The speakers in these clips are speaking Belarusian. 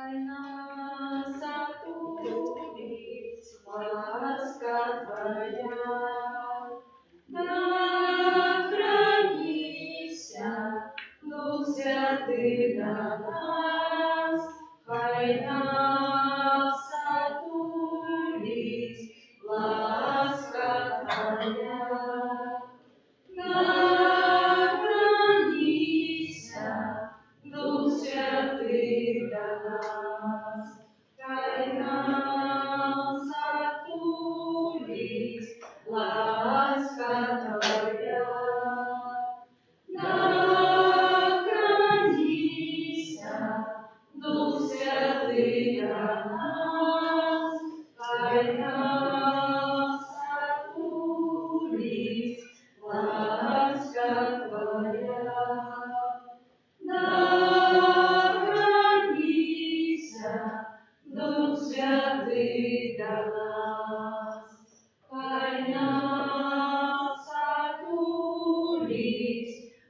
Хай нас отулить ласка Твоя, да хранися, Дух Святий до нас, хай нас отулить ласка Твоя, да хранися, Дух Святий до нас, хай нас отулить ласка Твоя, да хранися, Дух Святий до нас, хай нас отулить ласка Твоя, да хранися, Дух Святий до нас, хай нас отулить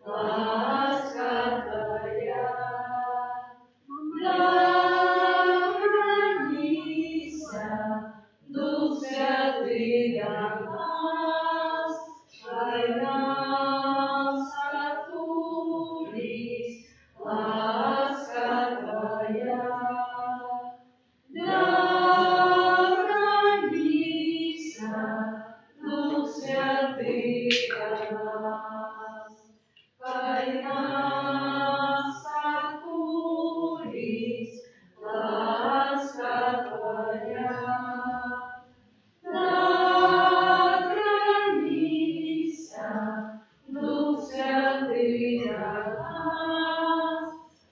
ласка Твоя, да хранися, Дух Святий до нас, хай нас отулить ласка Твоя, да хранися, Дух Святий до нас, хай нас отулить ласка Твоя, да хранися, Дух Святий до нас,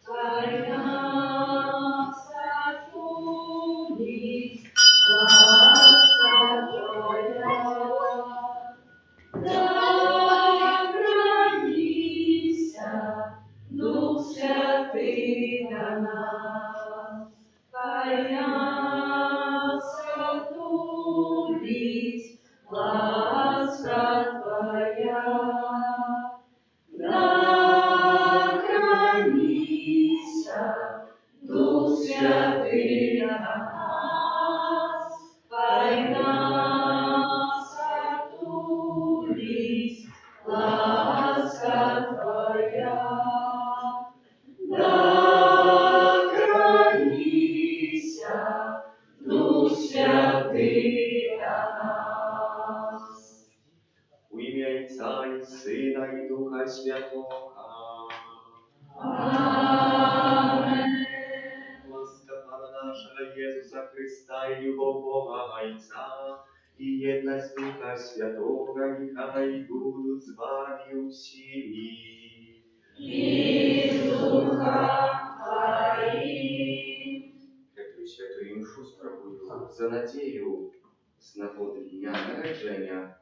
хай нас отулить ласка Твоя, да хранися, Дух Святий до нас, хай нас отулить ласка Твоя, да хранися, Дух Святий до нас, хай нас отулить ласка Твоя, да хранися, Дух Святий до нас. У ім'я Отця і Сина і Духа Святого. Амен. Ласка Пана нашего Иисуса Христа и любовь Бога Отца и едность Духа Святого, нехай будут с вами всеми. И с Духом Твоим. Эту святую мшу справую за надею з нагоди дня народження,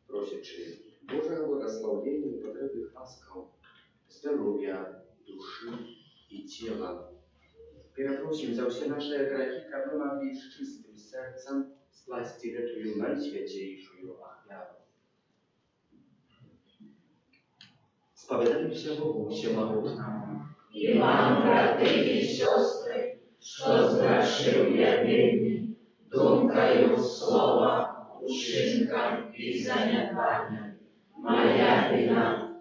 просячи Божого благословения и потребных ласков, здоровья, души и тела. Перепросим за все наши грехи, как мы могли с чистым сердцем скласть эту наисвятейшую охвяту. Споведаемся Богу всемогутному. І вам, брати і сестри, що згрішив я нині, думкою, словом, учинком і занедбанням. Моя вина,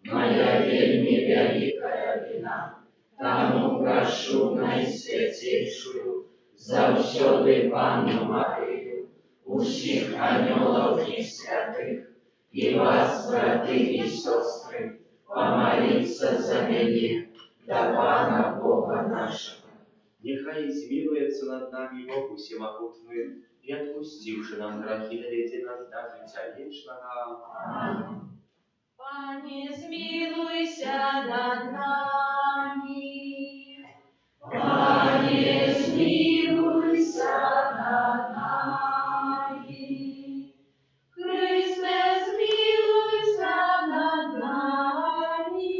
моя вельми великая вина. Тому прошу найсвятейшую, завсёды Панну Марию, усіх ангелов і святих, і вас, брати і сестри, помолиться за меня, до Пана Бога нашего. Нехай змилуется над нами Бог всемогутный, и отпустивши нам грехи, доведи нас до життя вечного. Аминь. Пане, змилуйся над нами. Пане, змилуйся над нами. Христе, змилуйся над нами.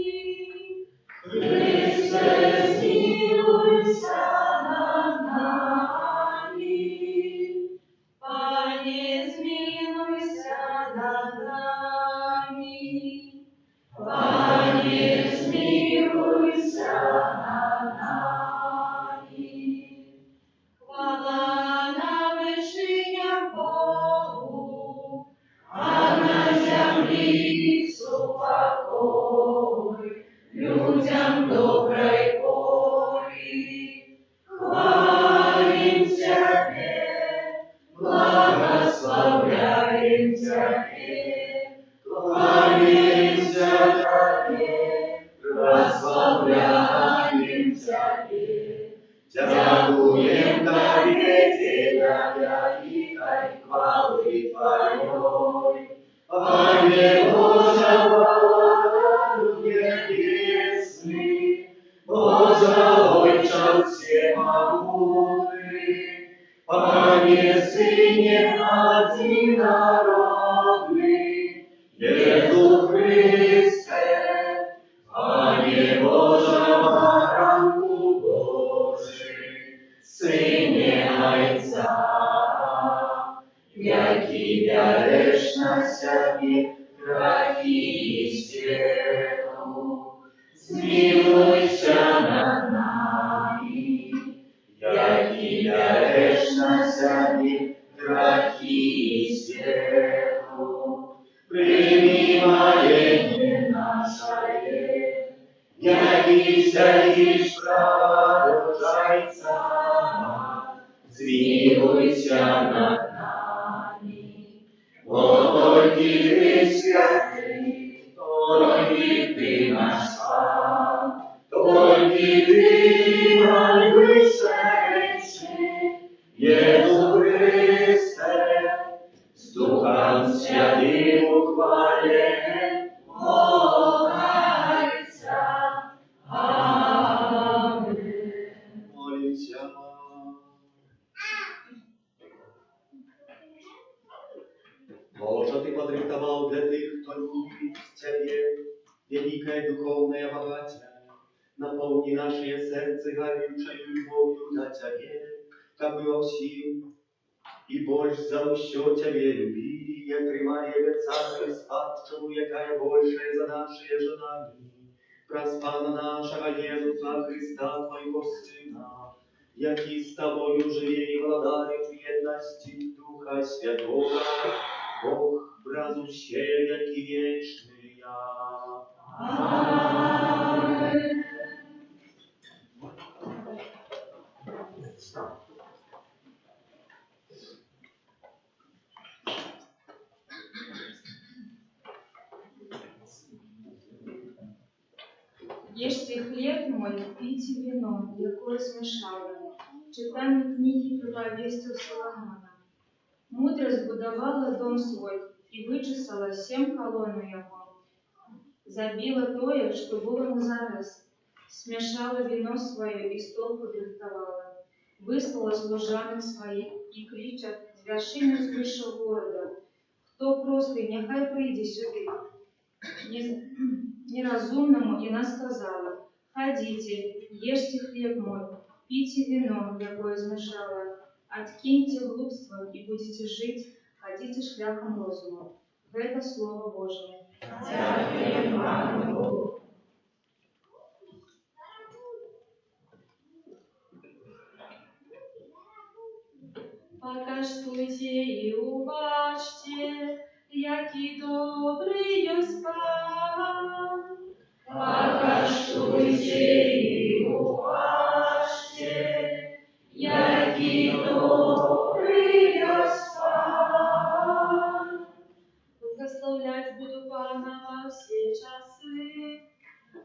Христе, змилуйся над нами. Пане, змилуйся над нами. Пане, змилуйся над нами. нам доброй пори. Хвалим Тебе, благословляем Тебе, кланяемся Тебе, прославляем Тебе, дякуем Тебе, Деда великой хвалы Твоей. Ангел Божий, небесный, Боже, Отче всемогутный, Пане Сыне одинородный, Иисус Христе, Пане Боже, Баранку Божий, Сыне Отца, який береш на собі гріхи світу, змилуйся над нами, який береш на собі гріхи світу, прийми моління наше, який сядеш право Зайця, змилуйся над Господи, Ты святый, только Ты наш Пан, только Ты наивысший, Иисус Христе, с Духом Святым ухвален, Бога Отца. Аминь. Молимся. Боже, Ты подрихтовал для тых, кто любит Тебе, великое духовное богатие. Наполни наше сердце горючей любовью на Тебе, как бы во всем, и больше за все Тебе любили, як примария Царя спадшему, якая большая за наши желания. Проспана нашего Иисуса Христа, Твоего Сына, який с Тобою живе и владает в едности Духа Святого, Бог бразущий, веки вечные. Аминь. Ешьте хлеб мой, пейте вино, якое смешало. Читание книги Приповестью Соломона. Мудрость будовала дом свой, и вычесала 7 колонну его. Забила тое, что было на зараз. Смешала вино свое и стол подрихтовала. Выслала служанок своих и кричат з вершини свыше города. Хто простий, нехай прийде сюди. Неразумному она сказала: ходите, ешьте хлеб мой, пейте вино, якое смешала, откиньте глупство и будете жить, ходите шляхом розума. Это Слово Божие. Дякуем вам, Богу. Покаштуйте и уважьте, який добрый есть Пан. Покаштуйте и уважьте, який добрый есть Пан. Благословлять буду Пана во все часы,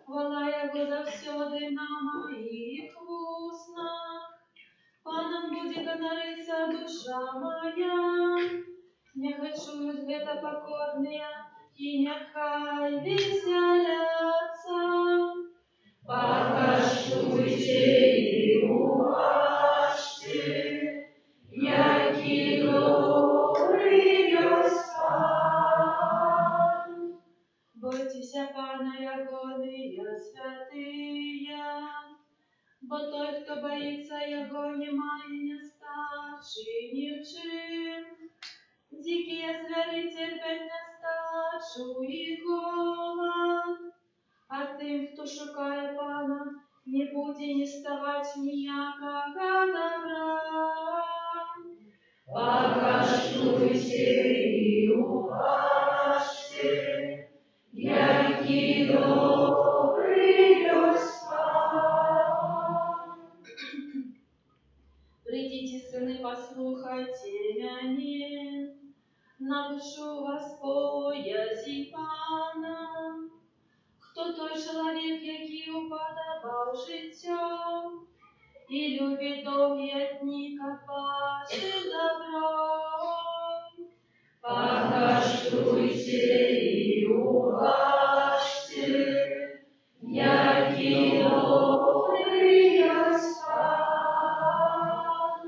хвала Его завсёды на моих устнах. Паном будет гонориться душа моя, нехай чуют это покорные, и нехай веселятся. Покаштуйте и уважьте, який добрый есть Пан. Бойтеся Пана, ягоные святые, бо той, хто боїться Його, немає не старший нічим. Дикі звери терпять нестачу і голод, а тим, хто шукає Пана, не буде ні ставать ніякого добра. Покаштуйте і уважте, який добрий есть слухайте мяне, навчу вас боязі Пана. Хто той чоловік, який уподобав життя, і любить довгі дні, как паче добро. Покаштуйте і уважте, який добрий єсть Пан.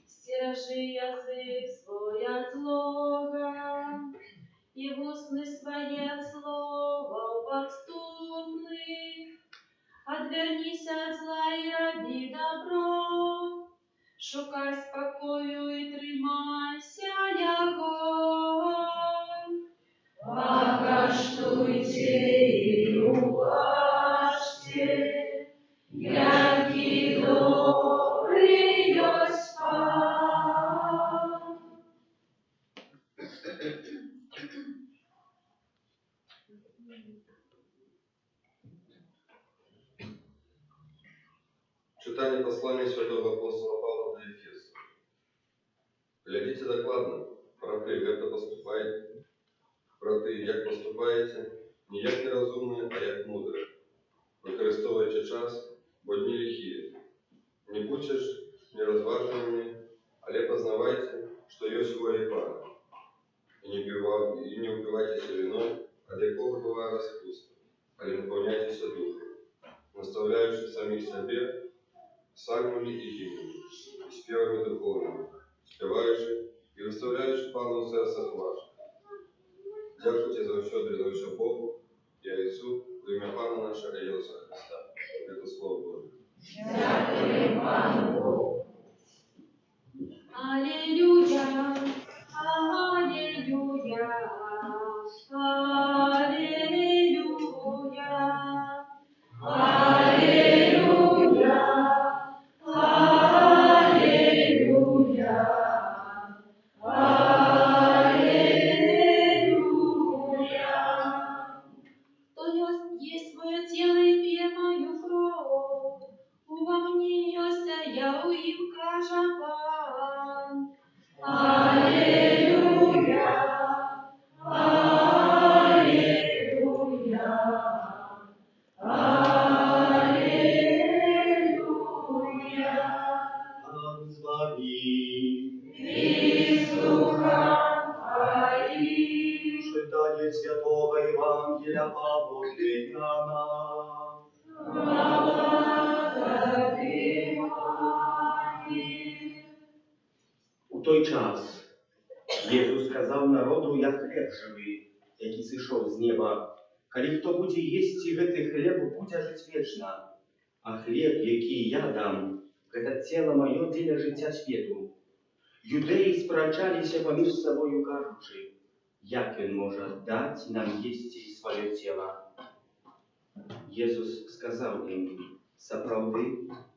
Стережи язик свой от злого, и в устны свои от слова подступных. Отвернись от зла и роби добро, шукай спокою и тримайся Його. Покаштуйте и уважте, який добрий єсть Пан. Читание послания святого апостола Павла до Ефесу. Глядите докладно, брати, як поступаєте, як поступаєте, не як нерозумні, а як мудрі, використовуючи час, бо дні лихі. Не будьте ж нерозваженими, але познавайте, що есть воля Пана. И не упивайтеся вином, от якого буває розпуста, але наповняйтеся духом, наставляючи самих себе псальмами и гимнами, и спевами духовными, спеваючи и выставляючи Пану в сердцах ваших. Дякуйте за все Богу и Отцу в имя Пана нашего Иисуса Христа. Это Слово Божие. Дякуємо Пану Богу. Алілюя, алілюя, алілюя, алілюя, алілюя, алілюя. То есть мое тело и пье мою кровь, во мне есть, а я у им кажа Пан. Аллилуйя, аллилуйя, аллилуйя. Пан з вами. И с духом твоим. Читание Святого Евангелия Павла для Иоанна. У той час Єсус сказав народу: «Я хлеб живий, який зійшов з неба. Коли хто буде їсти гэты хлеб, буде жить вечно. А хлеб, який я дам, гэта тіло моє для життя світу». Юдеї сперечалися поміж собою, кажучи: «Як він може дати нам їсти своє тіло?» Єсус сказав їм: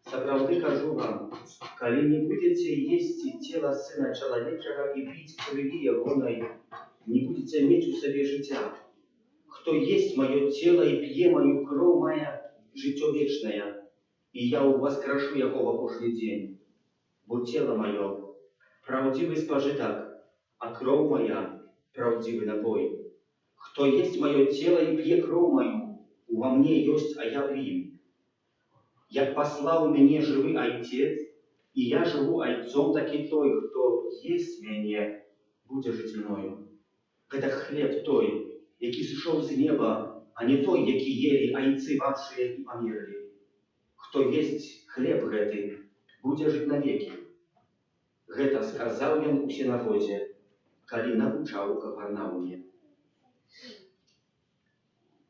«Сапраўды кажу вам, коли не будете есть тело Сына Человечего и пить крови Ягоной, не будете иметь у себе життя. Кто есть мое тело и пье мою кровь моя, житё вечное, и я воскрешу его в опошний день. Бо тело мое – правдивый спожиток, а кровь моя – правдивый напой. Кто есть мое тело и пье кровь мою, во мне есть, а я в им. Як послал меня живый Отец, и я живу Отцом, так и той, кто есть меня, буде жить мною. Это хлеб той, який сошел з неба, а не той, який ели айцы ваши и померли. Кто есть хлеб гэты, буде жить навеки. Гэта сказал ён у синагозе, калі навучаў у Кафарнауме.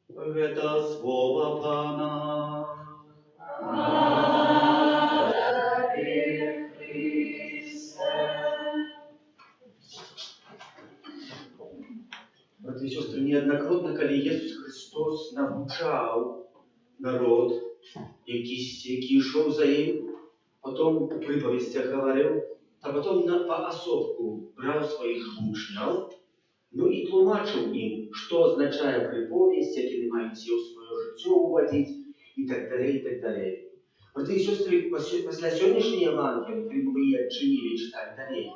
Гэта слово Пана. Браты и сестры, неоднократно, коли Иисус Христос навчав народ, який йшов за ним, потом у приповістях говорив, а потом поособку брав своїх учнів, ну і тлумачив їм, що означає приповість, які не мають сил своє життя уводити, и так далее, и так далее. Браты и сестры, после сегодняшнего Евангелия, вы ее отчинили, читали далее,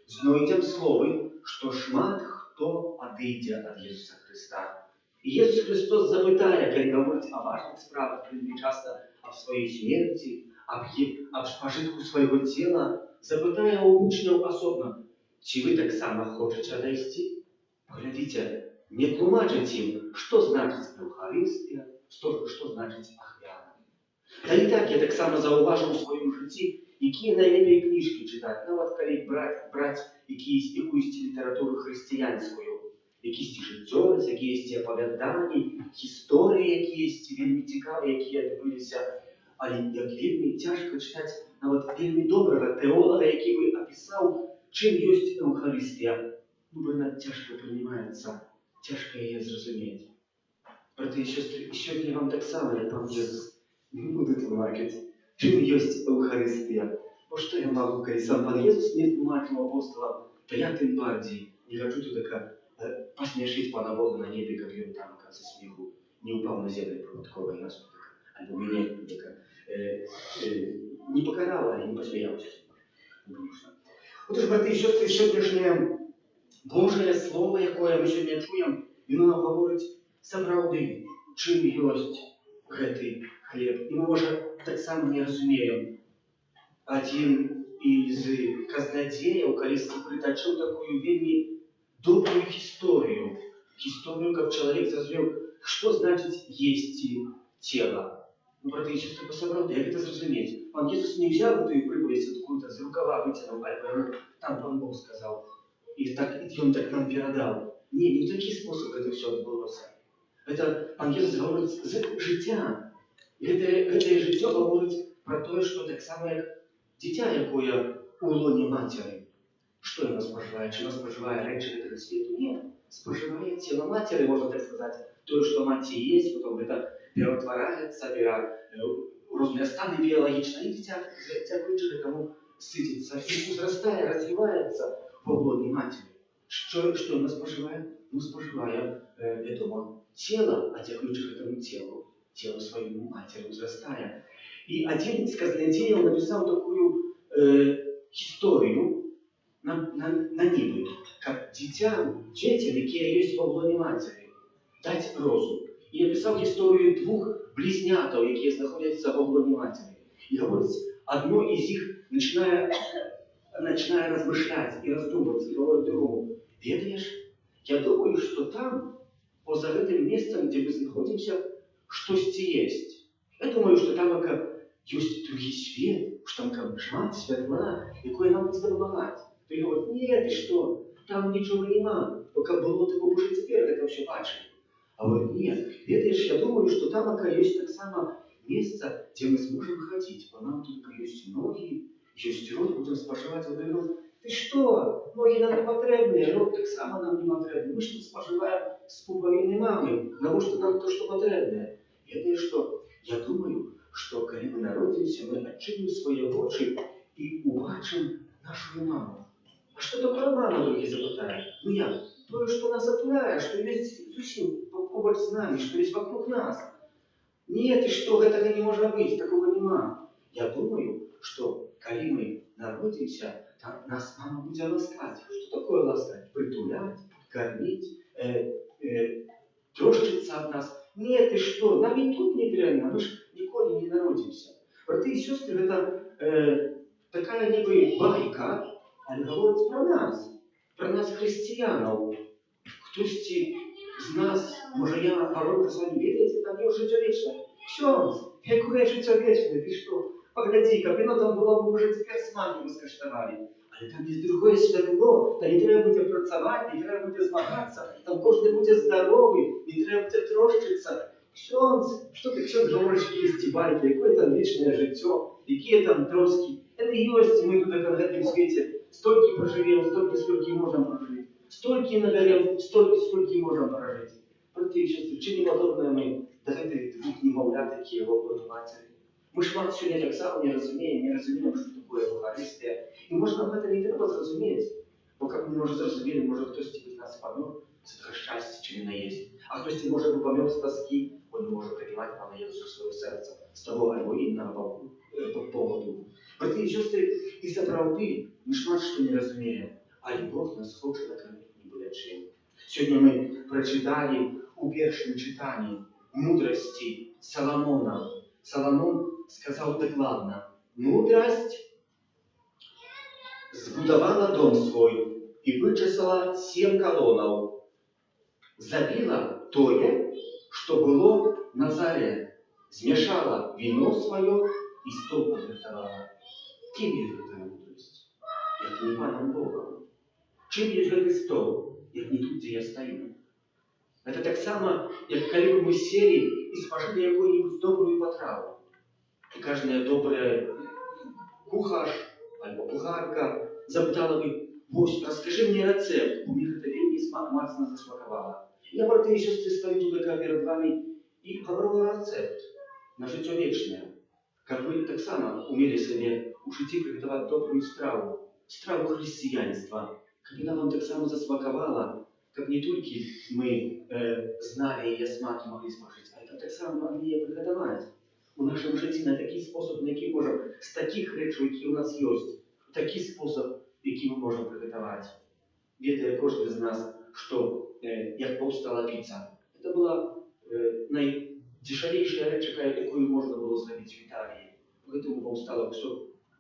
знойдзем словы, што шмат хто адыдзе ад Ісуса Христа. І Ісус Христос запытае, калі гаворыць о важных справах, вельмі часта аб сваёй смерці, аб спажытку свайго цела, запытае у вучняў асобна: ці вы таксама хочаце адайсці? Паглядзіце, не тлумачыць ім, што значыць Еўхарыстыя, што значыць ахвяра. Та і так я таксама заўважыў у сваім жыцці, якія найлепей кніжкі чытаць, нават калі браць якуюсь літаратуру хрысціянскую, якісь жыццёвы, якісь апавяданні, гісторыі якісь вельмі цікавыя, якія адбыліся, але як вельмі цяжка чытаць нават вельмі добрага тэолага, які бы апісаў, чым ёсць Еўхарыстыя. Яна цяжка прынимаецца, цяжка яе зразумець. Браты і сёстры, сёння вам таксама, як пан Jesús, не буду тлумачыць, чым ёсць Еўхарыстыя. Бо што я магу, калі сам пан Jesús не тлумачыў апостолам, то я тым бардзей не хачу тудака пасмяшыць пана Бога на небе, каб ён там са смеху не ўпаў на землю прыпадкова, нас тудака, альбо мяне тудака не пакарала, але не пасмяяўся. Отож, браты і сёстры, сённяшняе Божае Слово, якое мы сёння чуем, яно нам гаворыць сапраўды, чым ёсць гэты хлеб. І мы, можа, таксама не разумеем. Адзін з казнадзеяў калісьці прытачыў такую вельмі добрую гісторыю, каб чалавек зразумеў, што значыць есці цела. Ну, браты і сёстры, сапраўды, як гэта зразумець? Пан Jesús не взял гэтую прыповедь откуда з рукава выцянуў, альбо там пан Бог сказаў. І ён так нам перадаў. Не ў такі спосаб гэта ўсё адбылося. Гэта пан Jesús гаворыць з жыцця. Гэтае жыццё гаворыць пра тое, што таксама як дзіця, якое у лоне мацеры. Што яна спажывае? Ці яна спажывае рэчы гэтага свету? Не. Спажывае цела мацеры, можна так сказаць. Тое, што маці есть, потом гэта пераўтвараецца, розныя станы біялагічныя, і дзіця, дзякуючы гэтаму, сыдзіцца і узрастае, развіваецца в лоне матері. Що яна споживає? Ну, споживає, вядома, тіло, а дякуючи гэтаму тіло своєму матері узрастає. І один з казнадзеяў написав такую історію на небі, як дітям, які є в лоні матері, дати розум. І написав історію двох близнятів, які знаходяться в лоні матері. І говорить, одно із них начинає размышлять и раздумывать, и говорит другому: ведаешь, я думаю, что там, поза гэтым местом, где мы находимся, штосьці есть. Я думаю, что там есть другі свет, что там шмат святла, якое нам будзе дапамагаць. Ты говорит: нет, ты что, там ничего нема, пока было ты уже теперь это все бачили. А говорит: нет, ведаешь, я думаю, что там есть так само место, где мы сможем ходить, бо нам только есть ноги, есть рот, будем споживать. Он говорит: ты что, ноги нам не потребны, рот так само нам не потребны. Мы ж тут споживаем с пуповины мамы, потому что нам то, что потребное. Это что? Я думаю, что когда мы народимся, мы отчиним свои очи и убачим нашу маму. А что такое мама, другие запытают? Ну я, то, что нас отуляет, что есть зусім побольше с нами, что есть вокруг нас. Нет, и что, этого не может быть, такого нема. Я думаю, что когда мы народимся, там нас мама будет ласкать. Что такое ласкать? Притулять, кормить, трошиться от нас. Нет, и что, нам и тут не реально, мы же николи не народимся. Браты и сестры, это такая ніби байка, але говорить про нас християнов. Хтосьці з нас, може я говорю з вами, видите, там є життя вічне. Ксьонз, яке життя вічне, ти що? Погляди-ка, вино там було б уже тепер смаки ми скаштували. Але там є друге святло, там не треба буде працювати, не треба буде змагатися, там кожен буде здоровий, не треба буде трощитися. Ксьонз, що ти, Ксьонз, говориш, якісь ті байки, яке там вічне життя, які там трошки. Это есть, мы тут на этом свете столько проживем, столько, сколько можем прожить. Столько наберем, столько, сколько можем прожить. Браты і сестри, чи не подобне ми до гэтых двох немовлят, які в лоні матері? Ми ж вас сьогодні так само не розуміємо, що таке Євхаристія. І може нам це не треба зрозуміти. Бо як ми може зрозуміли, може хтось від нас помер, це таке щастя, чи він не є. А хтось може би помер з тоски, бо не може приймати Пана Єсуса в своє серце з того або іншого поводу. Браты і сестры, і сапраўды мы шмат што не разумеем. але Бог нас хоче накормити не буде чим. Сьогодні ми прочитали у першому читанні мудрості Соломона. Соломон сказав докладно: мудрость збудувала дом свой і вичесала 7 колонов. Забила тое, що було на заре, змішала вино своє і стол подрихтувала. Ким є така мудрость, як не Паном Богом? Чим є гэтый стол, як не тут, де я стою? Це так само, як коли б ми сели і спожили якую-нибудь добрую потраву. І кожна добра кухар або кухарка запитала би: «Гость, розкажи мені рецепт, бо мені це вельми мацно засмакувало». Я, брати і сестри, стою тут перед вами і говорю рецепт на життя вічне. Как вы так само умели себе у житті приготувати добрую страву, страву християнства, как она вам так само засмаковала, как не только мы знали ее смак и могли смажить, а это так само могли ее приготовить. У нашому житті на такий спосіб, на який можемо, з таких речей, які у нас є, такий спосіб, який ми можемо приготувати. Ведає кожен з нас, що як повстала піца. Це була найдешевейшая речь, якою можна було зробити в Італії. Поэтому повстало все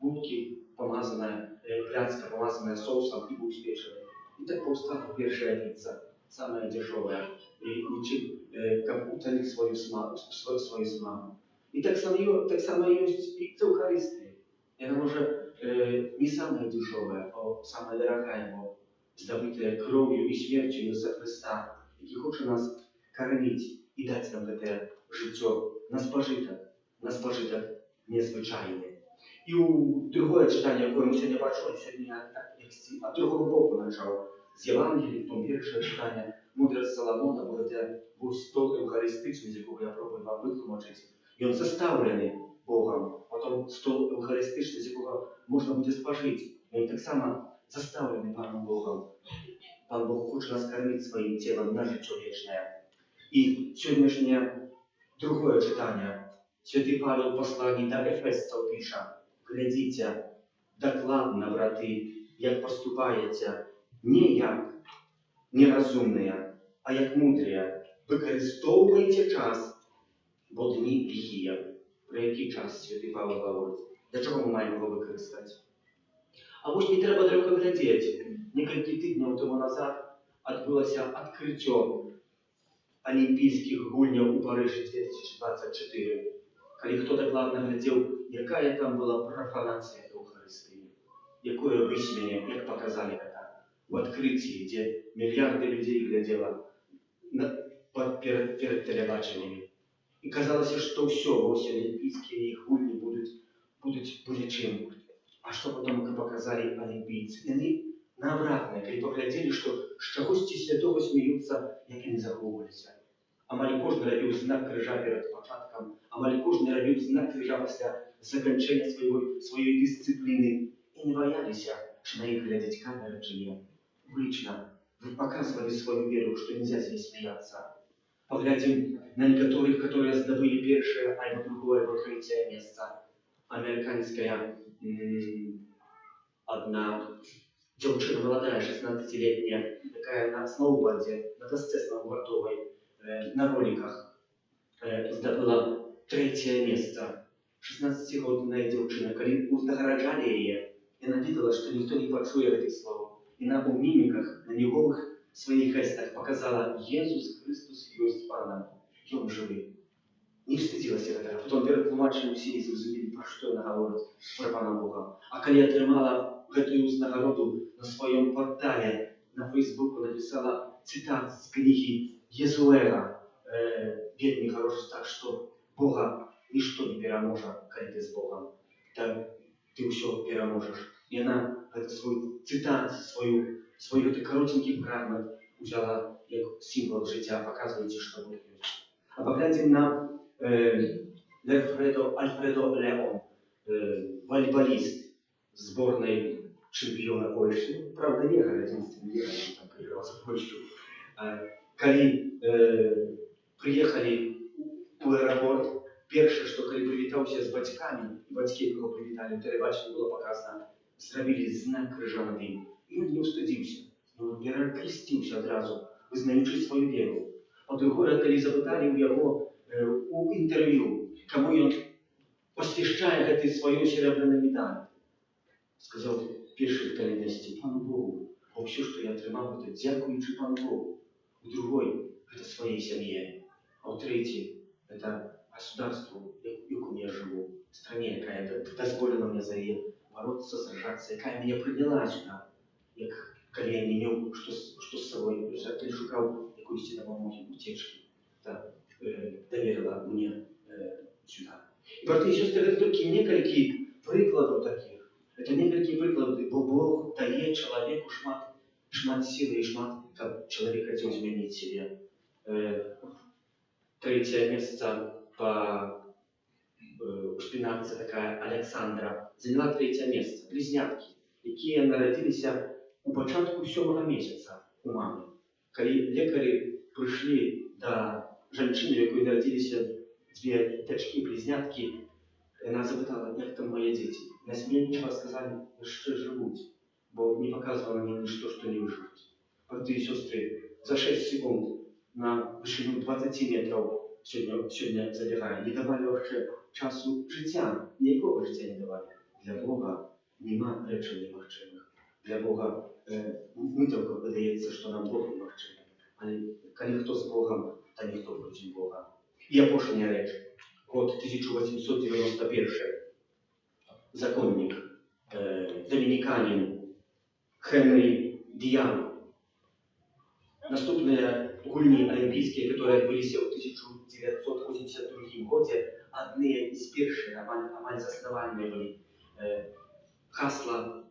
булки, помазанная, пляцка, помазанная соусом и будет печеной. И так повстала первая пицца, самая дешевая, и ничем как утолить свою смак. И так само есть пицца Евхаристии. Она уже не самая дешевая, а самая дорогая, здобытая кровью и смертью Иисуса Христа, який хоче нас кормить и дать нам это життя на спожиток незвичайне. І у друге читання, яке ми сьогодні бачили, сьогодні я від другого боку почав. З Євангелії, в тому перше читання, мудрость Соломона, бо це був стол евхаристичний, з якого я пробую вам витлумачити. І він заставлений Богом, потім стол евхаристичний, з якого можна буде спожити. Він так само заставлений Паном Богом. Пан Бог хоче нас кормити своїм тілом на життя вічне. І сьогоднішнє друге читання. Святий Павел в посланні до Ефесців пише: «Глядіться докладно, брати, як поступаєте, не як нерозумні, а як мудрі. Використовуйте час, бо дні лихі». Про який час Святий Павел говорить? Для чого ми маємо його використати? А ось не треба далеко глядіти. Некілька тижнів тому назад відбулося відкриття Олімпійських гульнів у Парижі 2024. Коли хто докладно глядів, яка там була профанація Евхаристії, якое висміяння, як показали це в відкритті, де мільярди людей гляділо перед телебаченнями. І казалося, що все, ось Олімпійські гульні будуть нічим. А що потім показали олімпійці? І вони наобратно, коли погляділи, що з чогось святого сміються, як і не заховувалися. Амаль кожен робив знак крижа перед початком, амаль кожен робив знак крижа після закінчення своєї дисципліни. І не боялися, чи на їх глядять камери, чи ні. Лично показывали свою веру, что нельзя здесь смеяться. Поглядим на некоторых, которые здобыли первое, альбо другое, альбо третье место. Американская одна девчина молодая, 16-летняя, такая на сноуборде, на доске сноубордовой, на роликах, здобыла третье место. 16-годная девчина, когда узнаграждали ее, и она видела, что никто не почует этих слов. И на мимиках, на неговых своих жестах показала: Иисус Христос есть Паном, и Он живый. Не встыдилась этого. Потом перед тлумаченням всі зрозуміли, про що вона говорить, про Пана Бога. А коли отримала эту нагороду на своем портале, на Фейсбуку написала цитат з книги Єзуера, вельми хороший, так що Бога ніщо не переможе, коли ти з Богом. Так ти все переможеш. И она свой цитат, свой коротенький фрагмент взяла как символ життя, показываете, что Бог есть. А поглядим на Альфредо Леон, волейболист сборной чемпиона Польши. Правда, не играл, единственный играл, он там проиграл за Польшу. Когда приехали в аэропорт, первое, что когда привітався с батьками, батьки его привітали, в телебаченні было показано, зробили знак крижа над ним. Ён не устыдзіўся, ён перакрысціўся адразу, вызнаючы сваю веру. Па-другое, калі запыталі ў яго у інтэрв'ю, каму ён посвяшчае гэты сваю серебряную медаль, сказаў, першых каліднасці Пану Богу, бо ўсё, што я атрымаў, гэта дзякуючы Пану Богу. У другой, гэта сваей сям'е, а ў трэцій, это государству, якому я живу, стране, якая дазволила мне за яе бороться, сражаться, якая меня приняла сюда, як калі я не меў, што з сабой, калі шукаў якусь дапамогі, уцечкі, даверила мне сюда. І, браты і сёстры, гэта толькі некалькі прыкладаў такіх. Это некалькі прыкладаў, бо Бог дае чалавеку шмат сілы і шмат, каб чалавек хацеў змяніць сябе. Третье место по шпинакце такая Александра заняла третье место. Близнятки, якія нарадзіліся у пачатку 7-го месяца у мамы. Калі лекары прыйшлі да жанчыны, якой нарадзіліся две дачкі-близняткі, яна запытала, як там мои дзеці. Насмельнічава сказалі, яшчэ жывуць, бо не показывала мне нішто, што не выжывуць. Браты і сёстры, за 6 секунд на вышыню 20 метров сёння забягае. Не давалі яшчэ часу жыцця, ніякога жыцця не давалі. Для Бога нема рэчаў немагчымых. Для Бога мы толькі выдаецца, што нам Бог немагчымы. Але калі хто з Богом, то ніхто проці Бога. І апошняя рэч. Год 1891. Законник, доминиканин Хенри Диан. Наступные гульни олимпийские, которые отбылись в 1982 году, одни из первых, амаль заснавальные были. Гасла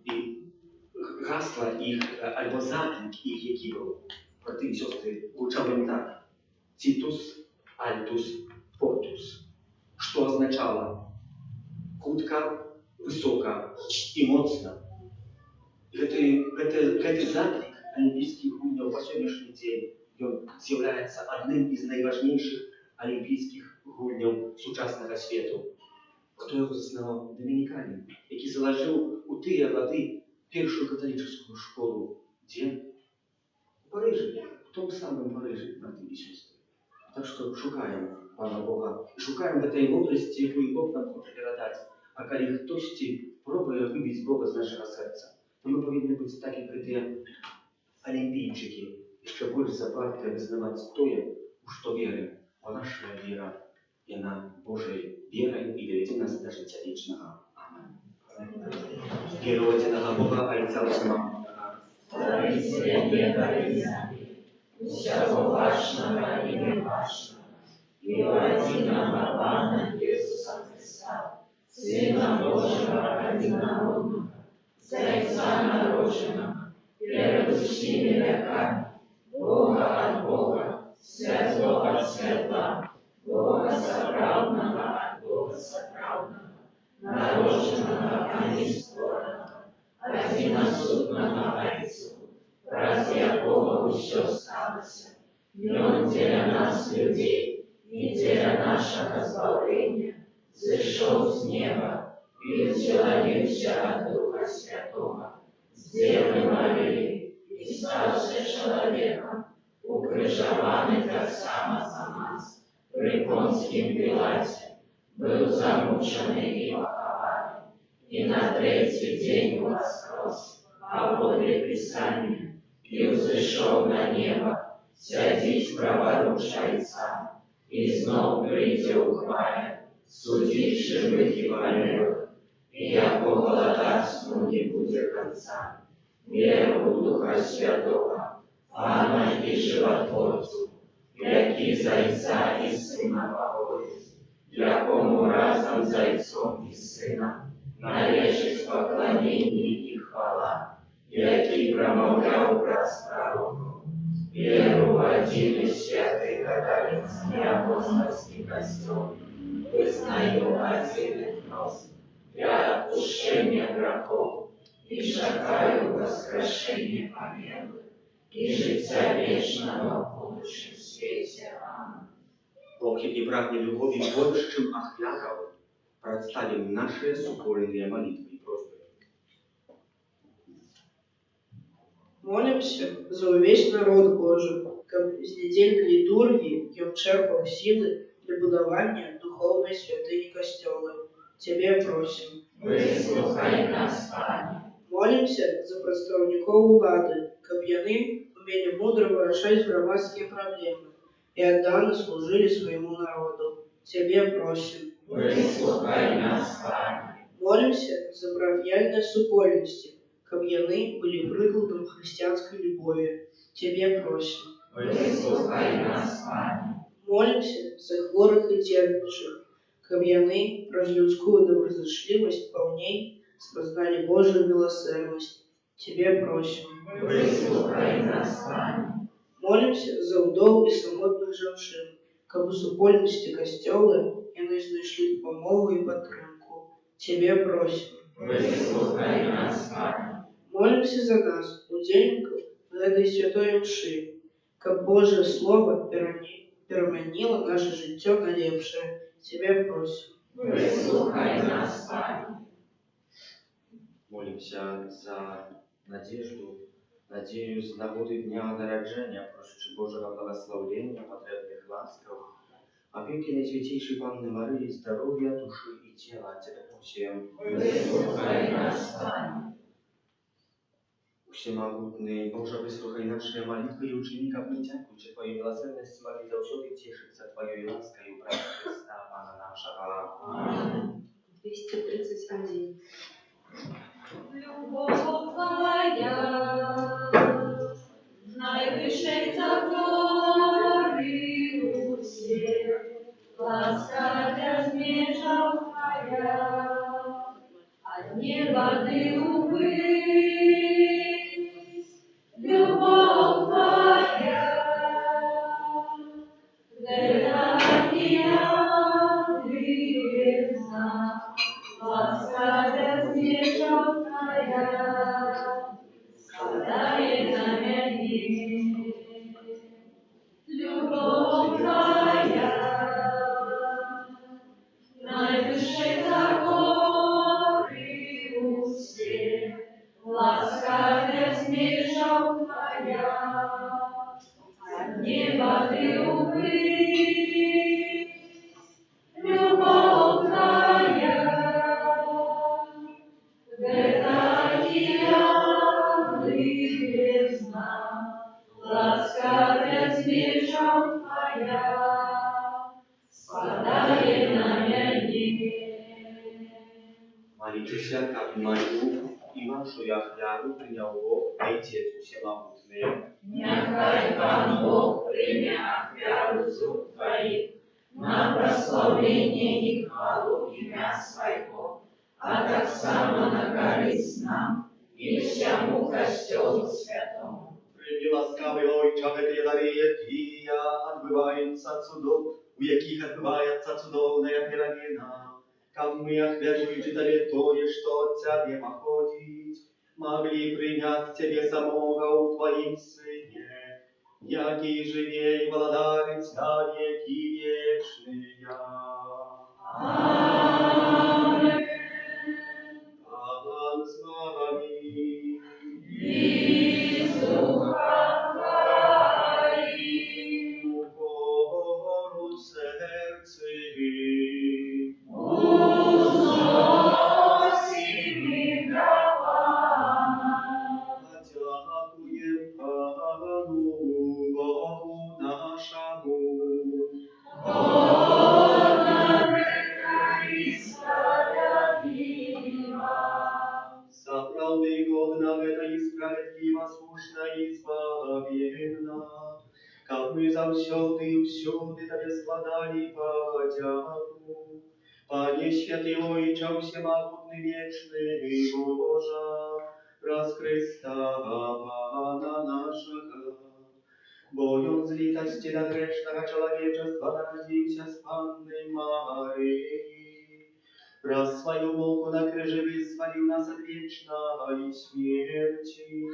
их, альбо заклик их, які был, браты и сестры, гучал им так. Титус, альтус, портус. Что означало хутка, высока и моцна. Гэты заклик олимпийских гульняў па сённяшні дзень ён з'яўляецца адным з найважнейшых олимпийских гульняў сучаснага свету. Хто яго заснаваў? Домініканін, які залажыў у тыя гады першую каталічскую школу. Дзе? У Парыжы. В том самым Парыжы, браты і сёстры. Так што шукаем Пана Бога. І шукаем гэтай мудрасці, якую Бог нам хоча перадаць. А калі хтосьці пробуе выбіць Бога з нашага сэрца, то мы павінны быць так, як гэтыя олимпийчики, яшчэ больш запартыя вызнаваць тое, у што верым. Бо наша вера, яна Божай верай і давядзе нас да жыцця вечнага. Амен. Веру в единого Бога, Отца Всемогущего, Творителя неба и земли, всего важного и неважного, и у единого Пана Иисуса Христа, Сына Божьего одинородного, за Отца народженного, предыдущими веками, Бога от Бога, Святого от Святла, Бога соправдного от Бога соправдного, народженного, а не створенного, одиносутного Отцу, раз якого все сталося, и Он для нас, людей, и для нашего избавления, зашел с неба и вселился от Духа Святого, с Девы Марии, и ставший человеком, укрыжованный так само за нас, при Понским Пилате, был замученный и похован, и на третий день воскрес, а подле Писания, и взошел на небо, сядись праворуч Отца, и знов прийде у хвале, судить живых и больных, и яко благодарству не будет конца. Веру в Духа Святого, Пана и Животворцу, яки Зайца и Сына походит, якому разом Зайцом и Сыном належит поклонение и хвала, який промовлял праз пророков. Веру в один и святый католицкий апостольский костел, вызнаю один и прост, для отпущения грехов, и шагаю воскрешение помилуй, и життя вечного в будущем свете. Аминь. Бог, який прагне любові больше, чем ахвяров, представим наши супольные молитвы и просьбы. Молимся за увесь народ Божий, каб з нядзельнай літургіі ён чэрпаў сілы для будавання духоўнай святыні касцёла. Цябе просім. Выслухай нас, Пане. Молимся за прадстаўнікоў улады, каб яны умелі мудра вырашаць грамадскія праблемы і аддана служылі свайму народу. Цябе просім. Выслухай нас, Пане. Молимся за парафіяльныя супольнасці, каб яны былі прыкладам хрысціянскай любові. Цябе просім. Выслухай нас, Пане. Молимся за хворых і церпячых, каб яны праз людскую добразычлівасць паўней спазналі Божую міласэрнасць. Цябе просім. Выслухай нас, Пане. Молимся за ўдоў і самотных жанчын, каб у супольнасці касцёла яны знайшлі дапамогу і падтрымку. Цябе просім. Выслухай нас, Пане. Молимся за нас, удзельнікаў гэтай святой мшы, каб Божае Слово перамяніла наша жыццё на лепшае. Цябе просім. Выслухай нас, Пане. Молимся за надею з нагоды дня нараджэння, просячы Божага благаслаўлення, патрэбных ласкаў, апекі Найсвяцейшай Панны Марыі, здароўя душы і цела. Цябе просім. Выслухай нас, Пане. Всемогутный Боже, выслухай наши молитвы и учини, как мы дякуючи Твою милосердность, могли завсёды тешиться Твоей ласкою, ради Христа, Пана нашего. Аминь. 231. Любовь Твоя, найвышей закори усе, ласка для смежов Твоя, от неба Ты увысь, любовь Твоя, это океан бездна, ласка для смежов Твоя, спадает на меня. Любовь Твоя, найвышей закори усе, ласка для смежов Твоя, от неба Ты увысь, любовь Твоя, это океан бездна, ласка для смежов Твоя, спадает на меня. Молитеся, как молю, и вашу яхляру принял Бог, Отец Всемогутный. Нехай Пан Бог прийме ахвяру зуб Твоих на прославление и хвалу имя Своего, а так само на користь нам и всему костелу святому. Прими ласкавый Ojcze, jakie daje Tija, odbywaється cudów, у яких відбувається цудовная перемена. Как мы охвятуючи Тебе тое, что от Тебя походит, могли принять Тебе самого у Твоим Сыне, який живей владарец на веки вечные. Аминь. Пан с вами. И с духом Твоим. Укору сердце. Узносим Пана. Дякуем Пану Богу нашему. Справды годна это и справедлива, слушна и избавленна, как мы завсёды и всюди Тебе складали подяку. Пане святый Ojcze, всемогутный вечный Божа, раз Христа Пана нашего, бо Он з литости до грешного человечества народился с Панной Марией, раз свою муку на крыже вызволил нас от вечной смерти,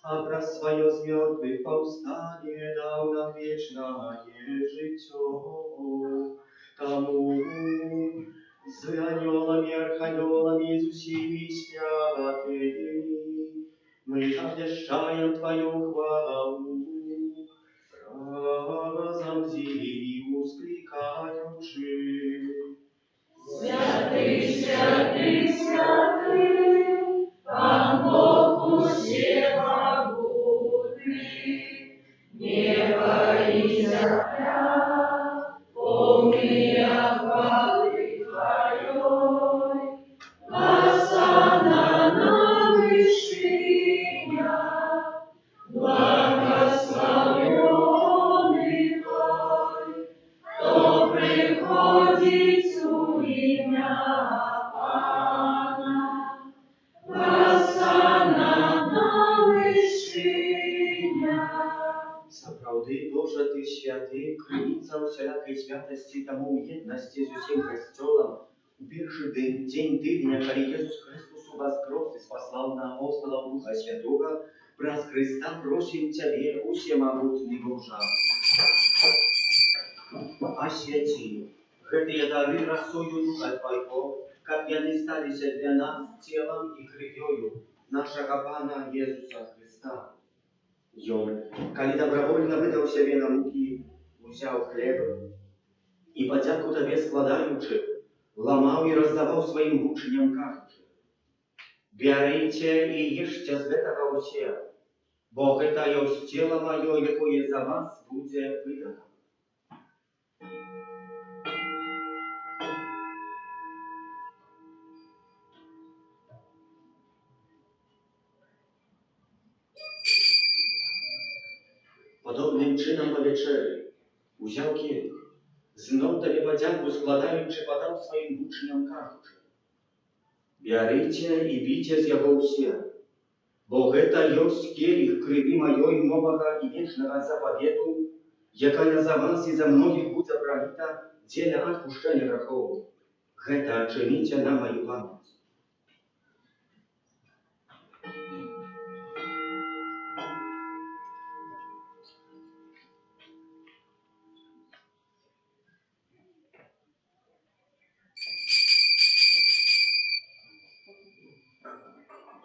а про свое с мертвых повстание дал нам вечное житье. Тому с анёлами, арханёлами, с усими святыми мы обвещаем возвещаем Твою хвалу, разом зиму скликаючи. Святый, святый, святый, Пан Бог всемогутный, небо и земля, полные хвалы Твоей. Осанна на вышинях, благословенный Твой, кто приходит у имя Пана. Осанна на вышинях. Сапраўды, Божа, Ты святы, крыніца усялякай святасці, таму ў еднасці з усім касцёлам у першы дзень тыдня, калі Jesús Христос уваскрос і спаслаў на апостолаў Духа Святога, праз Христа просім Цябе, усемагутны Божа. Освяці гэтыя дары расою Духа Твайго, каб яны сталіся для нас целам і крывёю нашага Пана Jesúsa Христа. Ён, калі добровольно выдаў сябе на мукі, узяў хлеб і падзяку Табе складаючы, ламаў і раздаваў сваім вучням, кажучы: «Бярыце і ешце з гэтага ўсе, бо гэта ёсць цела маё, якое за вас будзе выдано». Подобным чынам па вечері узяў келіх, зноў Табе падзяку складаючы, падаў сваім вучням, кажучы: «Бярыце і піце з яго ўсе, бо гэта ёсць келіх крыві маёй новага і вечнага запавету, якая за вас і за многіх будзе праліта дзеля адпушчэння грахоў. Гэта чыніце на маю памяць».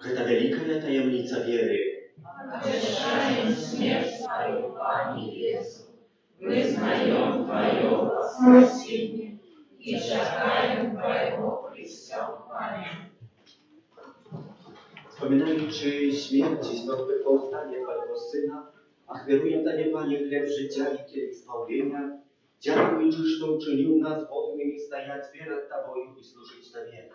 Гэта вялікая таямніца веры. Обещаем смерть Твою, Пане Иисус, вызнаем Твое спасение и чекаем Твоего преступления. Wspominaючи śmierć i zmartwychwstanie Twojego Syna, ахвяруем Табе, Пане, хлеб життя і келих збавлення, дякуючи, що учинив нас годними стоять перед Тобою і служить Табе.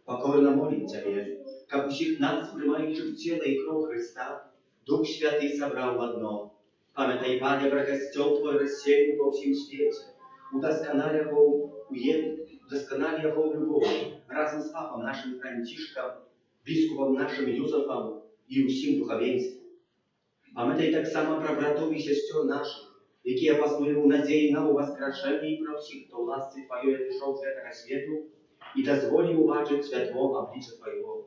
Покорно молим Тебе, как усіх нас, приймаючих тіло і кров Христа, Дух Святий собрав в одно. Пам'ятай, Пане, про костел Твой розсеяний по всім світі, удосконали його в любові, разом з Папом нашим Франтишком, біскупом нашим Юзефом і усім духовенством. Пам'ятай так само про братов і сестер наших, які посміли у надії на воскрешення, і про всіх, хто в ласці Твоєї прийшов з цього світу, и дозволь убачить святого обличия Твоего.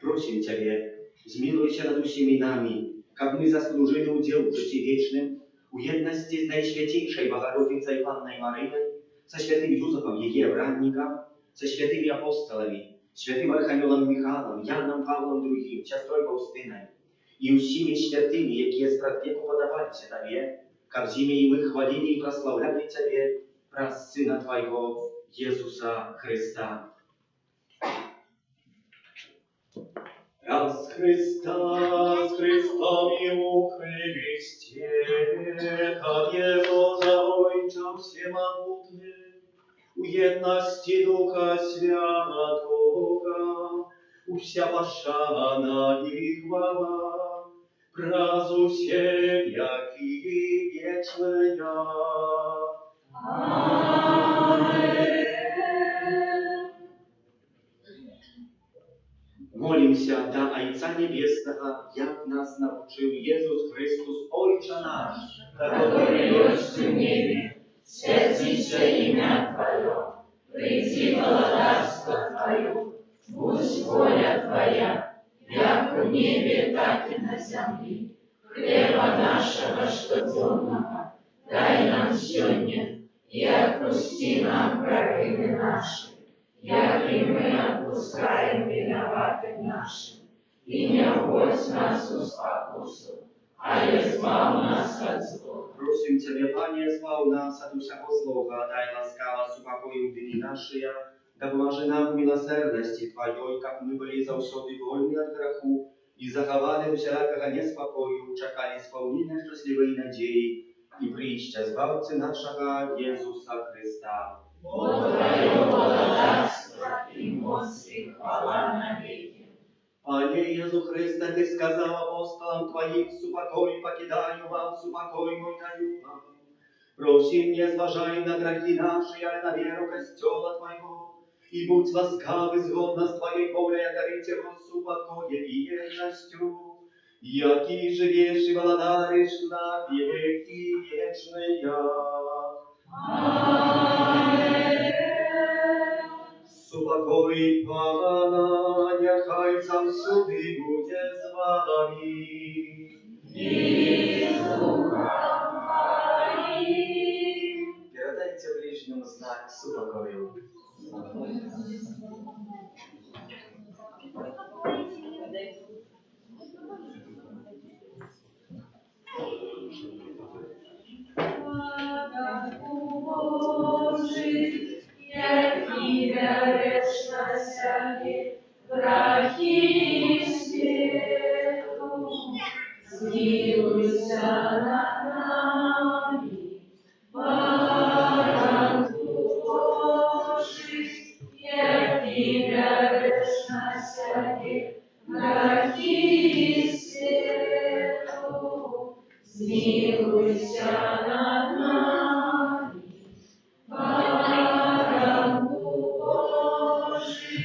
Просим Тебе, змилуйся над усіми нами, как мы заслужили удел в житті вечным, у едности с Наисвятейшей Богородицей Панной Марией, со святым Юзефом, ее бранником, со святыми апостолами, святым Архангелом Михаилом, Яном Павлом другим, сестрой Фаустиной, и усіми святыми, які с веку подавались Тебе, как зими и мы хвалили и прославляли Тебе, праз Сына Твоего, Jesúsa Chrysta. Раз Христа с Христом и у Христе, Тебе, Божа Ojca Всемогутny, у едности Духа Святого, уся пошана и хвала, праз усе веки вечная. Молимся до Отца Небесного, як нас научил Иисус Христос, Отче наш, который есть в небе, святится имя Твое, приди благодарство Твое, будь воля Твоя, як в небе, так и на земле. Хлеба нашего штодневного дай нам сегодня, и отпусти нам провины наши, як и мы отпускаем виноватым нашим. и не вводь нас в спокусу, а избав нас от зла. Просим Ciebie, Panie, zbaw nas od всякого злого, дай ласкаво супокою дни наши, да поможи нам в милосердности Твоей, как мы были завсёды вольны от греху, и заховали всякого неспокою, чекали исполнения счастливой надеи, и притча Збавцы нашего Иисуса Христа. Бо Твое благодарство и мощь и хвала навеки. Пане Иису Христе, Ты сказал апостолам Твоим, супокой покидаю вам, супокой мой даю вам. Просим, не зважай на грехи наши, а на веру костела Твоего, и будь ласкавы згодно с Твоей волей одарить его супокоем и верностью, яки живешь и владаришь на веки вечные. Супокой Пана, нехай завсюди буде з вами. И с духом Твоим. Передайте ближнему знак супокою. Божий, який береш на всякі грахи світу, змилуйся над нами, Баранку Божий, який береш на всякі грахи світу, змилуйся над нами, Баранку Божий,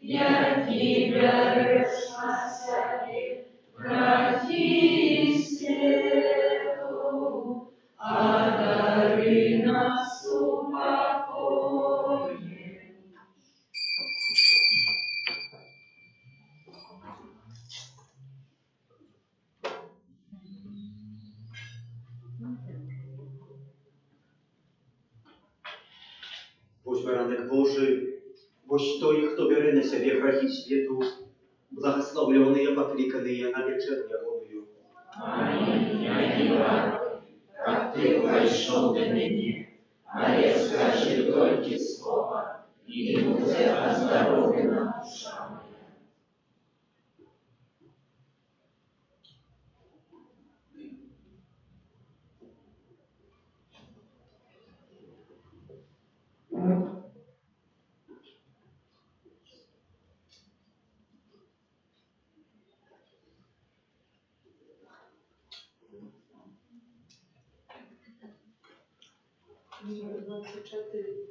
який береш на всякі грахи світу, одари нас упокоєм. Будь баранок Божий, будь той, хто бере на себе грехи світу, благословленные, покликанные на вечернюю. Аминь, я не рад, как ты вошел до меня, а я скажи только слово, и будет оздоровлена душа моя. Номер 24.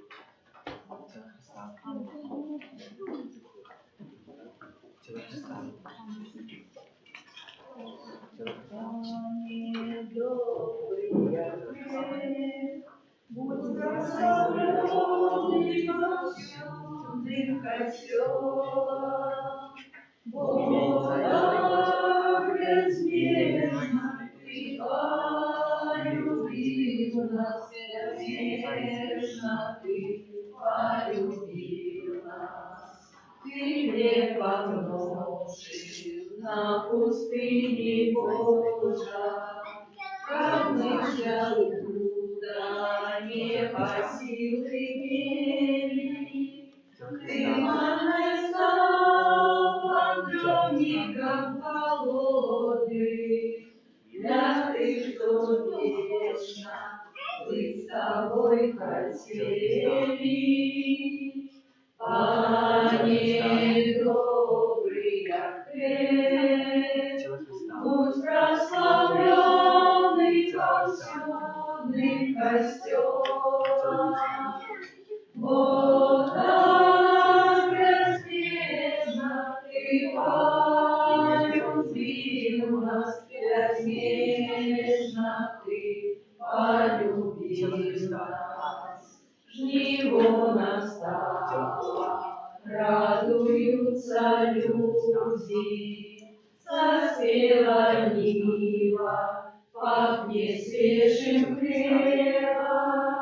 Будь благословенный повсюду костёл, Бога безмерно Ты полюбил нас, безмерно Ты полюбил нас. Ты хлеб помножил на пустыне Божия, как мы оттуда неба силы имели. Ты манной стал подъемником холодных, для тех, кто вечно быть с тобой хотели. Пане добрый, как хлеб, будь прославленный повсюдным костёлом. Бога безмерно Ты полюбил нас, безмерно Ты полюбил нас. Жниво настало, радуются люди, соспела нива, пахнет свежим хлебом.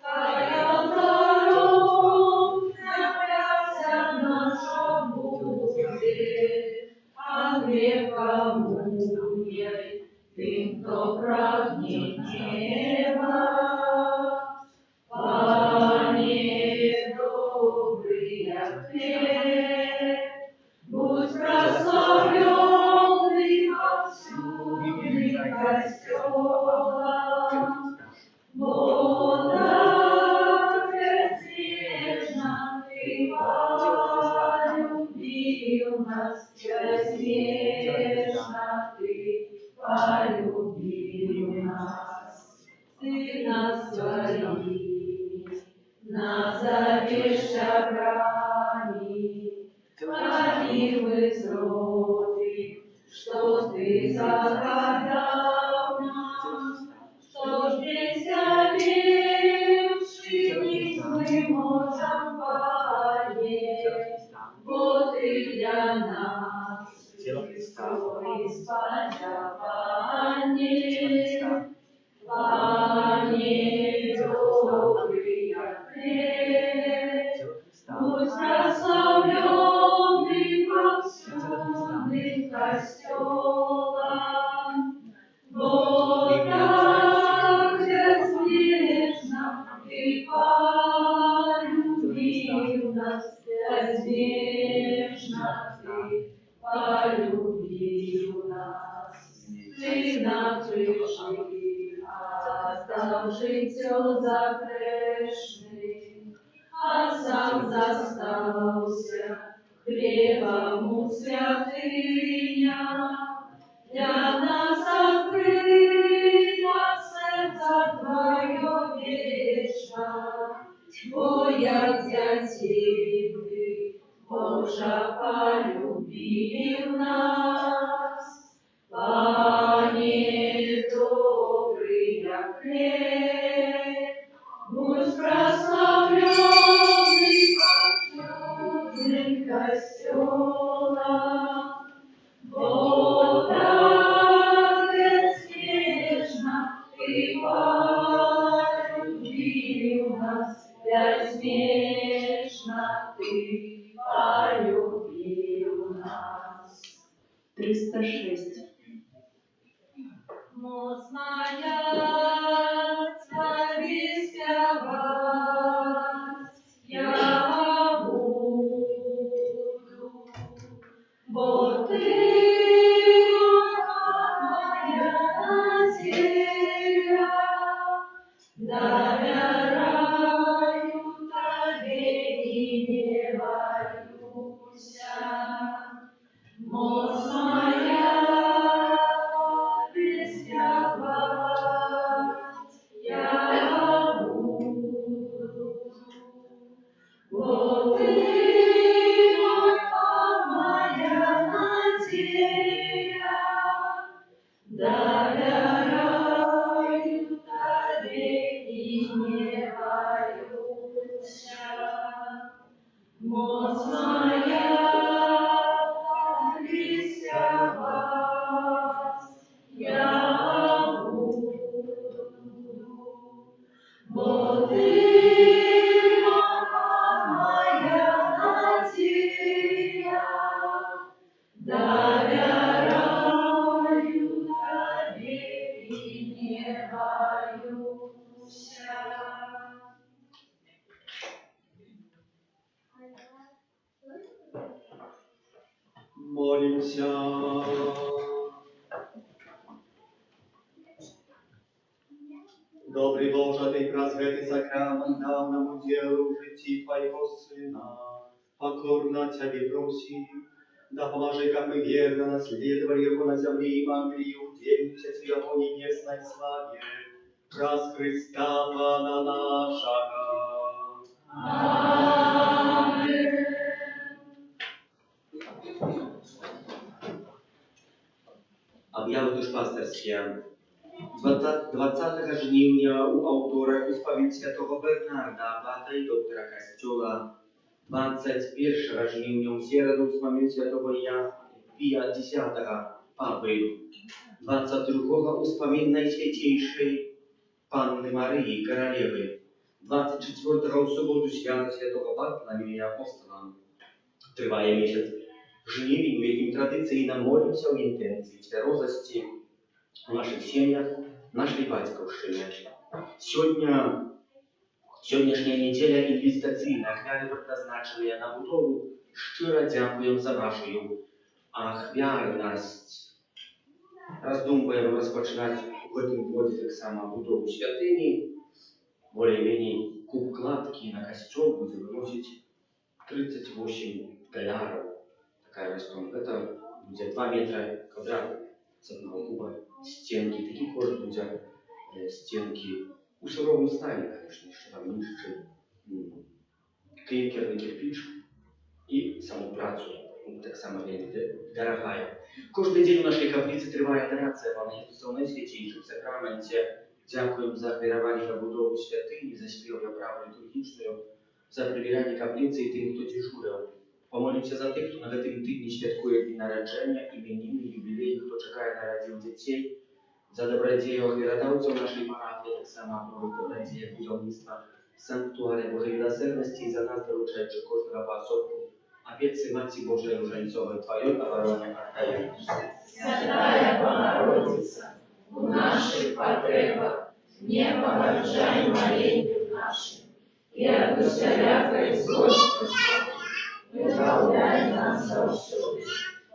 Каял дорог, земля вся наша будет, а нас, безмерно Ты полюбил нас. Ты нас своими назовешься брани, хвали высоты, что Ты загадал нам, что здесь обевший быть мы можем, Пане, вот и для нас Христос исповедание. Пане, добрый ответ, будь прославленный повсюдных костелах, вот так безмерно Ты полюбил нас, безмерно Ты полюбил нас. Ты накрывший, отдал життя за грешных, а сам застался хлебом у святыня. Для нас открыто сердце Твое вечно, бо як дятей Ты, Боже, полюбил нас. Пане, добрый як хлеб, будь прославленный повсюдных костелах, бо так безмерно Ты полюбил нас, безмерно Ты полюбил нас. 306. Моц моя, славися вас, я буду, бо Ты моя надежда, доверяю Тебе и не боюся. Моц моя, славися вас, я буду, бо Ты моя надежда, доверяю Тебе и не боюся. Моц моя, славися вас, я буду, бо Ты моя надія, доверяю Тебе и не боюся. Молимся. Добрый Боже, Ты прозветый сакрамент дал нам уделу в житии Твоего Сына. Покорно Тебе просим, да поможи, как мы верно наследовали Его на земле и могли удельничать в Его небесной славе. Раз Христа Пана нашего. Аминь. Objawy duszpasterskie. 20 żniwnia u autora Исповедь Świętego Bernarda, abata i doktora Kościoła. 21 żniwnia u Sieradu Wspomnień Świętego Pia X Pawy. 22 u Wspomnień Najświętejszej Panny Maryi, Королевы. 24 u Sobotu Święta Świętego Bartłomieja Apostola. Trwaje miesiąc жнивень, у яким традиційно молимося в інтенції тверозості в наших сім'ях, нашій батьківщині. Сьогоднішня неділя інвестиційна, ахвяри предназначені на будову. Щиро дякуємо за нашу ахвярність. Роздумуємо розпочинати у цьому році так само будову святині. Более-менее куб кладки на костел буде виносити $38. Хайрестон. Это Буде 2 метра квадратних з одного куба. Стінки такі кожні буде. Стінки у суровом стані, конечно, що там ніж клинкерний кирпич і саму працю. Так само дорогая. Кожен день у нашій каплиці триває адорація Пана Ісуса у найсвятішому сакраменті. Дякуємо за хвилювання та будову святині, за спів на праву літургічною, за прибирання каплиці і тим, хто дежурив. Помолімося за тих, хто на гэтым тижні святкує дні народження, іменини, юбілеї, хто чекає народів дітей, за добродію охвірадавців нашої парафії, так само про добродію будівництва санктуаря Божої милосердності і за нас доручаючи кожного поособку. Опецы Матери Божией Руженцовой, Твое обороне отдаю. Святая Богородица, у наших потребах не погоржай молитв наших, и от усялякой злости выбавляй нас завсюду.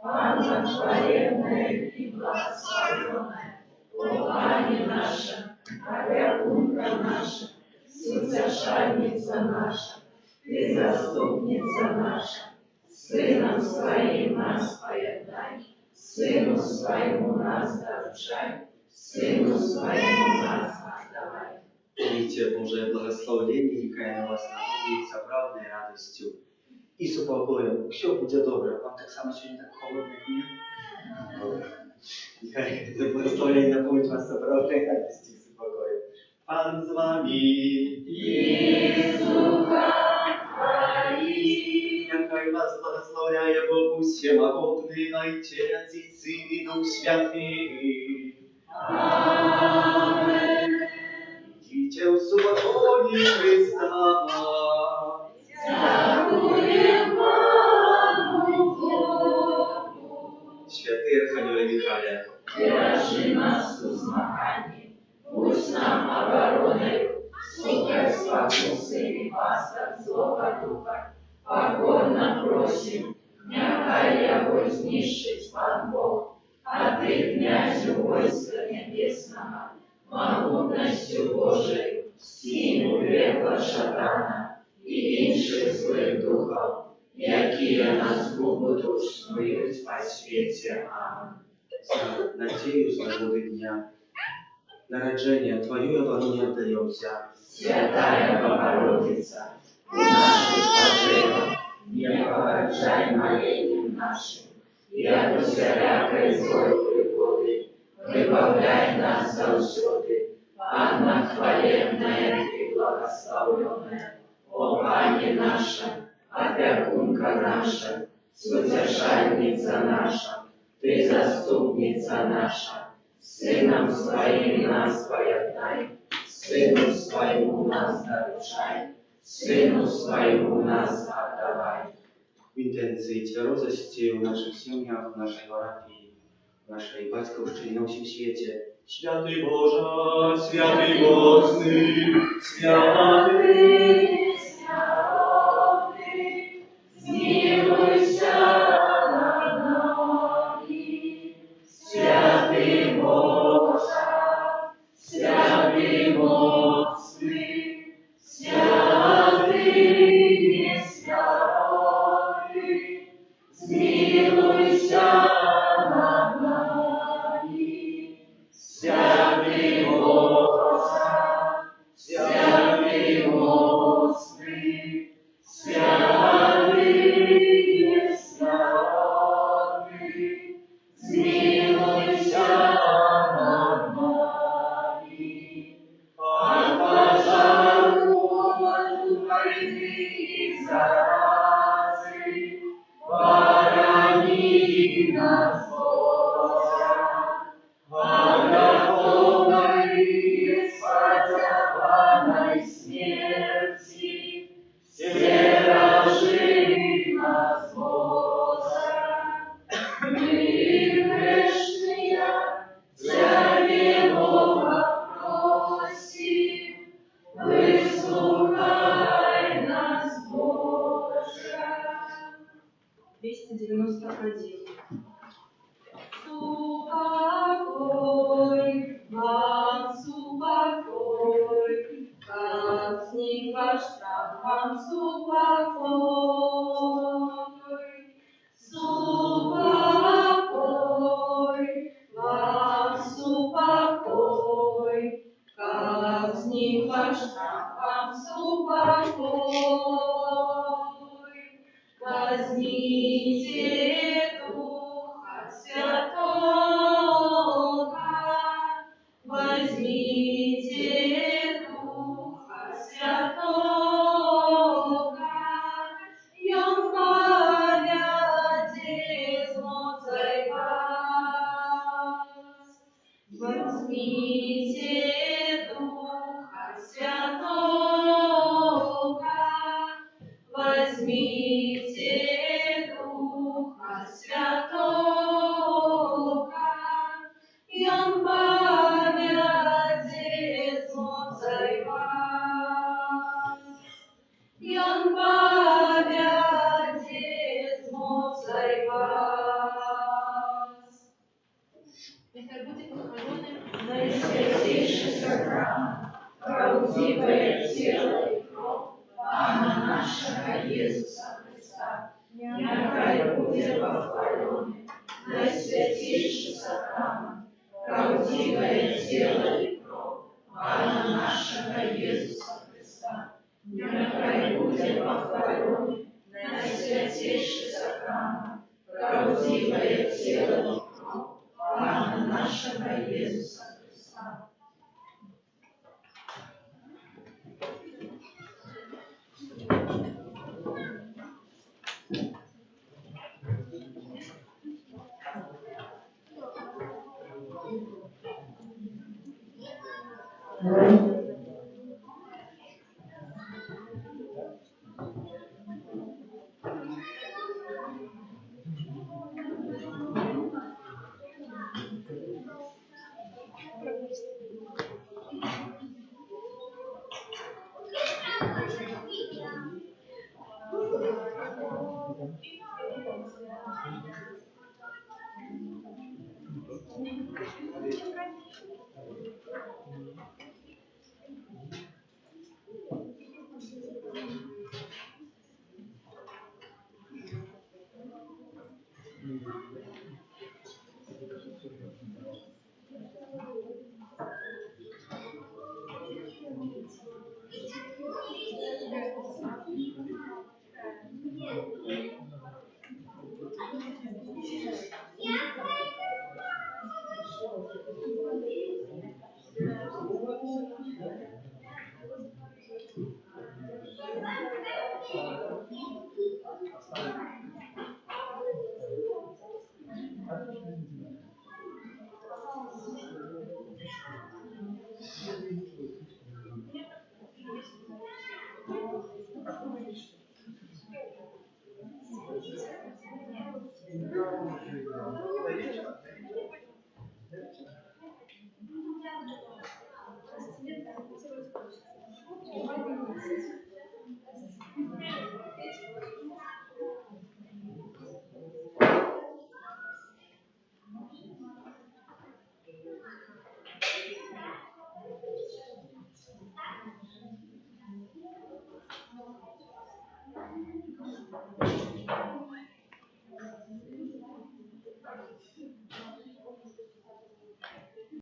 Анна творенная и благословенная, о Пане наша, опекунка наша, сутешальница наша, Ты заступница наша, Сыном Своим нас поедай, Сыну Своему нас доручай, Сыну Своему нас отдавай. Примите Божие благословение, нехай на вас наполнится правдой радостью и с упокоем. Все будет добре. Вам так само сегодня так холодно, как мне? Нехай это благословение наполнит вас правдой радостью и с упокоем. Пан с вами. И с духом твоим. Нехай вас благословляет Бог всемогутный, Отец и Сын и Дух Святый. Аминь. Идите в свободе Христа. Дякуем Пану Богу. Святый Архангел Михаил, Держи нас в змаганні, пусть нам обороною, супер спокуси і пастор злого духа, покорно просим, нехай його знищить Пан Бог, а ты, князю войска небесного, могутностью Божией, скинь века шатана и інших злих духов, які нас будуть снують по світі. Аминь. за надею свободы дня, народжения Твое обороне отдаемся. Святая Богородица, у наших потребах не погоржай молением нашим, и от усялякой злой пригоды выбавляй нас завсюди, Анна хвалебная и благословенная, о Пане наша, опекунка наша, сутешальница наша, Ты заступница наша, Сыном Своим нас поедай, Сыну Своему нас доручай, Сыну Своему нас отдавай. В интенции твердости в наших семьях, в нашей парафии, в нашей батьковщине на всем свете. Святый Боже, святый Божный, святый. Смилуйся над нами, святый Боже, святый моцный, святый святый, смилуйся над нами, святый Боже, святый моцный, святый святый, смилуйся над нами. От пожару, войны и заразы, храни нас, Боже, от греховной и спотябанной смерти, стережи нас, Боже. Мы грешные, Тебе Бога просим, выслухай нас, Боже. 291. Супокой, вам супокой, как снег ваш страх, вам супокой. Святого, и он память змоцай вас, и он память змоцай вас. Нехай буде похоронен наисвятейший сакрамент, правдивое тело и кровь Пана нашего Иисуса Христа. Нехай буде похоронен наисвятейший сакрамент, правдивое тело и кровь Пана нашего Иисуса Христа. Нехай буде похоронен наисвятейший сакрамент, правдивое тело и кровь Пана нашего Иисуса Христа.